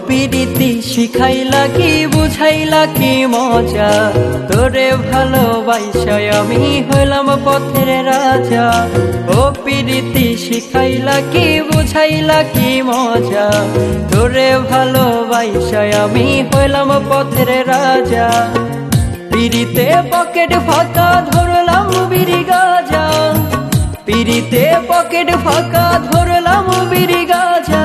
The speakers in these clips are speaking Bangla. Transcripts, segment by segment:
প্রীতি শিখাইলা কি বুঝাইলা কি মজা, তোরে ভালোবাসায় আমি হইলাম পথের রাজা। ও প্রীতি শিখাইলা কি বুঝাইলা কি মজা, তোরে ভালোবাসায় আমি হইলাম পথের রাজা। পিরিতে পকেট ফাঁকা ধরলাম বিড়ি গাজা, পিরিতে পকেট ফাঁকা ধরলাম বিড়ি গাজা।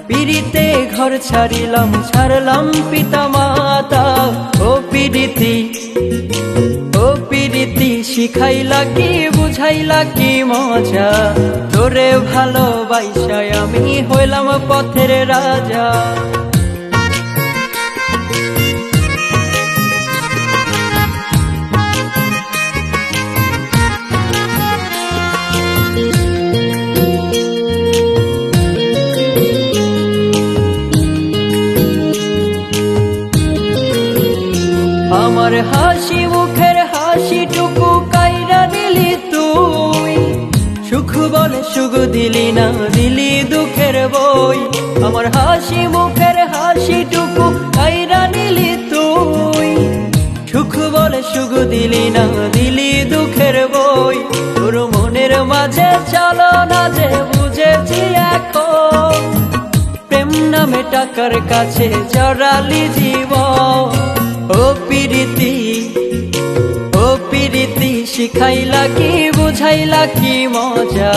পিরিতে ঘর ছাড়িলাম ছাড়লাম পিতা মাতা। ও প্রীতি শিখাইলা কি বুঝাইলা কি মজা, তোরে ভালোবাসায় আমি হইলাম পথের রাজা। আমার হাসি মুখের হাসিটুকু কাইরা দিলি তুই, সুখ বলে সুখ দিলি না দিলি দুঃখের বই। আমার হাসি মুখের হাসিটুকু কাইরা নিলি তুই, সুখ বলে সুখ দিলি না দিলি দুঃখের বই। তোর মনের মাঝে চলো না যে বুঝেছি এখন, প্রেম নামে টাকার কাছে জড়ালি জীবন। ও প্রীতি শিখাইলা কি বুঝাইলা কি মজা,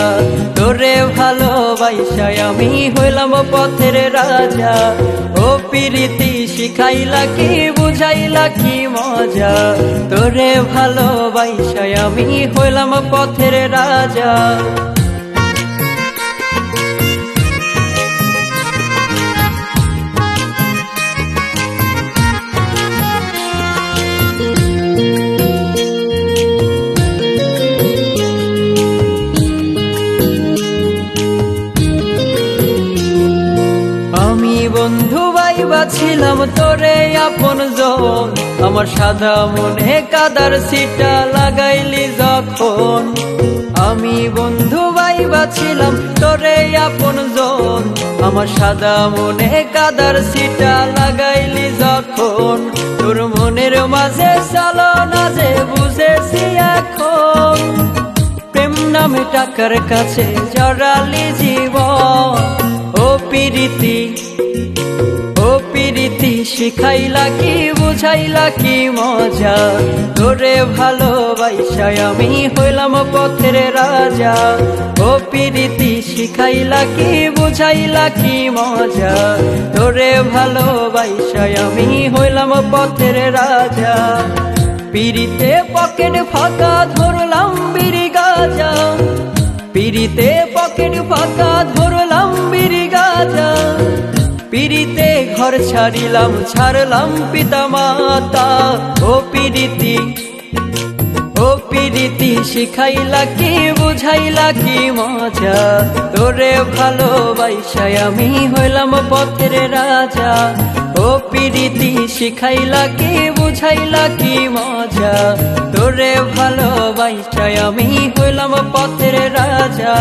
তোরে ভালোবাসায় আমি হইলাম পথের রাজা। ও প্রীতি শিখাইলা কি বুঝাইলা কি মজা, তোরে ভালোবাসায় আমি হইলাম পথের রাজা। বন্ধু ভাইবা ছিলাম তোরে আপন জন, আমার সাদা মনে কাদার সিটা লাগাইলি যখন। আমি বন্ধু ভাইবা ছিলাম তোরে আপন জন, আমার সাদা মনে কাদার সিটা লাগাইলি যখন। তোর মনের মাঝে চলো না যে বুঝেছি এখন, প্রেম নামে টাকার কাছে জড়ালি জীবন। ও প্রীতি শিখাইলা কি বুঝাইলা কি মজা, তোরে ভালোবাসায় আমি হইলাম পথের রাজা। ও প্রীতি শিখাইলা কি বুঝাইলা কি মজা, তোরে ভালোবাসায় আমি হইলাম পথের রাজা। পিরিতে পকেট ফাঁকা ধরলাম বিড়ি গাজা, পিরিতে পকেট ফাঁকা ধরলাম বিড়ি গাজা। পিরিতে ঘর ছাড়িলাম ছাড়লাম পিতা মাতা। ও প্রীতি শিখাইলা কি বুঝাইলা কি মজা, তোরে ভালোবাসায় আমি হইলাম পথের রাজা। ও প্রীতি শিখাইলা কি বুঝাইলা কি মজা, তোরে ভালোবাসায় আমি হইলাম পথের রাজা।